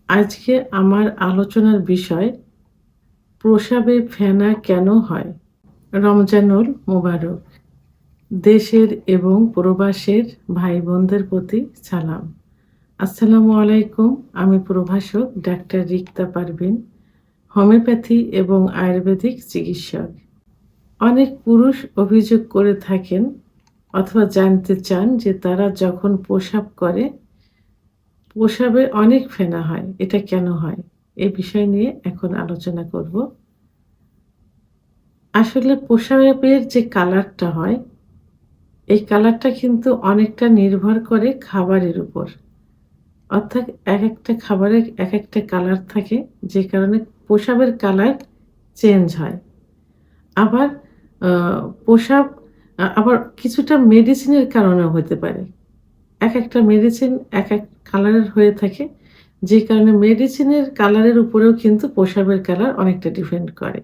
আজকে আমার আলোচনার বিষয় প্রস্রাবে ফেনা কেন হয়? রমজানুল মোবারক। দেশের এবং প্রবাসের ভাই বোনদের প্রতি সালাম। আসসালামু আলাইকুম। আমি প্রভাষক ডাক্তার রিক্তা পারভীন, হোমিওপ্যাথি এবং আয়ুর্বেদিক চিকিৎসক। অনেক পুরুষ অভিযোগ করে থাকেন অথবা জানতে চান যে তারা যখন প্রস্রাব করে, প্রস্রাবে অনেক ফেনা হয়। এটা কেন হয়? এ বিষয় নিয়ে এখন আলোচনা করব। আসলে প্রস্রাবের যে কালারটা হয়, এই কালারটা কিন্তু অনেকটা নির্ভর করে খাবারের উপর। অর্থাৎ একেকটা খাবারের একেকটা কালার থাকে, যে কারণে প্রস্রাবের কালার চেঞ্জ হয়। আবার আ প্রস্রাব আবার কিছুটা মেডিসিনের কারণেও হতে পারে। একেকটা মেডিসিন একেক কালারের হয়ে থাকে, যে কারণে মেডিসিনের কালারের উপরেও কিন্তু প্রস্রাবের কালার অনেকটা ডিপেন্ড করে।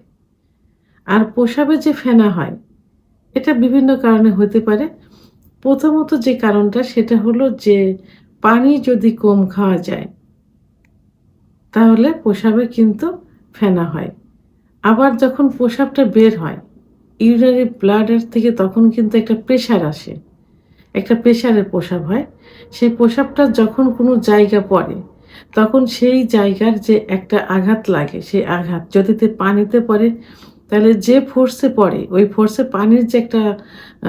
আর প্রস্রাবে যে ফেনা হয়, এটা বিভিন্ন কারণে হতে পারে। প্রথমত যে কারণটা সেটা হলো যে পানি যদি কম খাওয়া যায়, তাহলে প্রস্রাবে কিন্তু ফেনা হয়। আবার যখন প্রস্রাবটা বের হয়, ইউরিনারি ব্লাডার থেকে তখন কিন্তু একটা প্রেশার আসে। একটা প্রেশারের প্রস্রাব হয়। সেই প্রস্রাবটা যখন কোনো জায়গা পড়ে, তখন সেই জায়গার যে একটা আঘাত লাগে, সেই আঘাত যদি পানিতে পড়ে, তাহলে যে ফোর্সে পড়ে, ওই ফোর্সে পানির যে একটা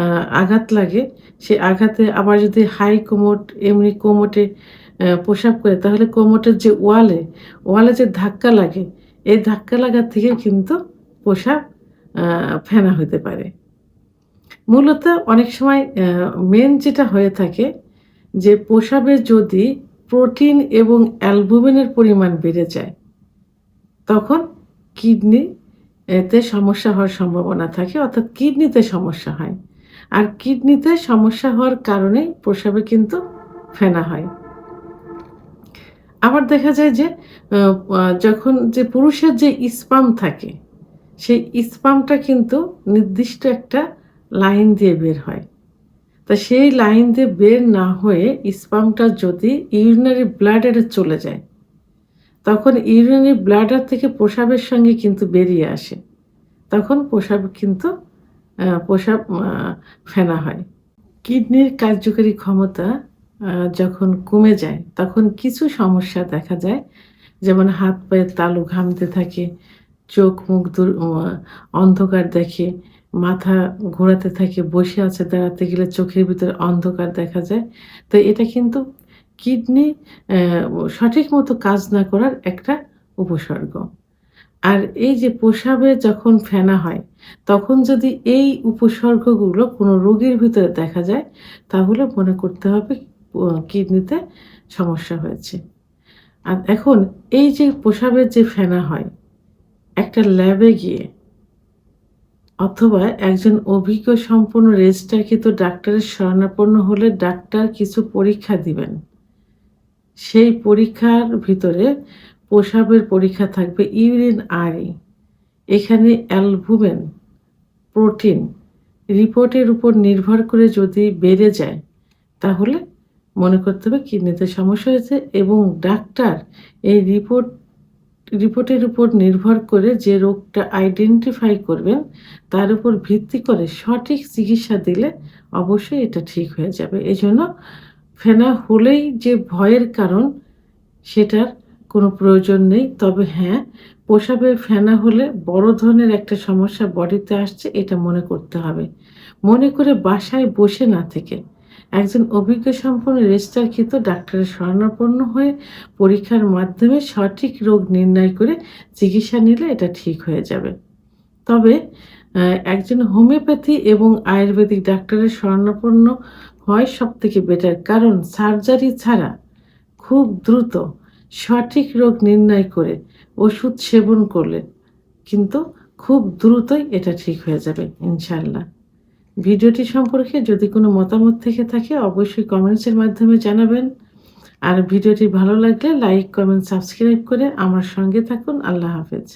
আ আঘাত লাগে, সেই আঘাতে আবার যদি হাই কোমট এমনি কোমটে প্রস্রাব করে, তাহলে কোমটের যে ওয়ালে যে ধাক্কা লাগে, এই ধাক্কা লাগা থেকে কিন্তু প্রস্রাব আ ফেনা হইতে পারে। মূলত অনেক সময় মেইন যেটা হয়ে থাকে যে প্রস্রাবে যদি প্রোটিন এবং অ্যালবুমিনের পরিমাণ বেড়ে যায়, তখন কিডনি তে সমস্যা হওয়ার সম্ভাবনা থাকে, অর্থাৎ কিডনিতে সমস্যা হয়। আর কিডনিতে সমস্যা হওয়ার কারণেই প্রস্রাবে কিন্তু ফেনা হয়। আবার দেখা যায় যে আ আ যখন যে পুরুষের যে স্পাম থাকে, সেই স্পামটা কিন্তু নির্দিষ্ট একটা লাইন দিয়ে বের হয়। তা সেই লাইন দিয়ে বের না হয়ে স্পামটা যদি ইউরিনারি ব্লাডারে চলে যায়, তখন ইউরিনারি ব্লাডার থেকে প্রস্রাবের সঙ্গে কিন্তু বেরিয়ে আসে। তখন প্রস্রাব কিন্তু প্রস্রাব ফেনা হয়। কিডনির কার্যকরী ক্ষমতা আ যখন কমে যায়, তখন কিছু সমস্যা দেখা যায়। যেমন হাত-পায়ের তালু ঘামতে থাকে, চোখ মুখ অন্ধকার দেখে, মাথা ঘোরাতে থাকে, বসে আছে দাঁড়াতে গেলে চোখের ভিতরে অন্ধকার দেখা যায়। তো এটা কিন্তু কিডনি সঠিক মতো কাজ না করার একটা উপসর্গ। আর এই যে প্রস্রাবে যখন ফেনা হয়, তখন যদি এই উপসর্গগুলো কোনো রোগীর ভিতরে দেখা যায়, তাহলে মনে করতে হবে কিডনিতে সমস্যা হয়েছে। আর এখন এই যে প্রস্রাবের যে ফেনা হয়, একটা ল্যাবে গিয়ে অথবা একজন অভিজ্ঞ সম্পন্ন রেজিস্টারকৃত ডাক্তারের শরণাপন্ন হলে ডাক্তার কিছু পরীক্ষা দিবেন। সেই পরীক্ষার ভিতরে প্রস্রাবের পরীক্ষা থাকবে ইউরিন আরই। এখানে অ্যালবুমিন, প্রোটিন রিপোর্টের উপর নির্ভর করে যদি বেড়ে যায়, তাহলে মনে করতে হবে কিডনিতে সমস্যা হয়েছে এবং ডাক্তার এই রিপোর্টের উপর নির্ভর করে যে রোগটা আইডেন্টিফাই করবেন, তার উপর ভিত্তি করে সঠিক চিকিৎসা দিলে অবশ্যই এটা ঠিক হয়ে যাবে। এজন্য ফেনা হলেই যে ভয়ের কারণ, সেটার কোনো প্রয়োজন নেই। তবে হ্যাঁ, প্রস্রাবে ফেনা হলে বড় ধরনের একটা সমস্যা বডিতে আসছে, এটা মনে করতে হবে। মনে করে বাসায় বসে না থেকে একজন অভিজ্ঞ সম্পন্ন রেজিস্টারকৃত ডাক্তারের শরণাপন্ন হয়ে পরীক্ষার মাধ্যমে সঠিক রোগ নির্ণয় করে চিকিৎসা নিলে এটা ঠিক হয়ে যাবে। তবে একজন হোমিওপ্যাথি এবং আয়ুর্বেদিক ডাক্তারের শরণাপন্ন হয় সবথেকে বেটার। কারণ সার্জারি ছাড়া খুব দ্রুত সঠিক রোগ নির্ণয় করে ওষুধ সেবন করলে কিন্তু খুব দ্রুতই এটা ঠিক হয়ে যাবে ইনশাআল্লাহ। ভিডিওটি সম্পর্কে যদি কোনো মতামত থেকে থাকে অবশ্যই কমেন্টসের মাধ্যমে জানাবেন। আর ভিডিওটি ভালো লাগলে লাইক, কমেন্ট, সাবস্ক্রাইব করে আমার সঙ্গে থাকুন। আল্লাহ হাফেজ।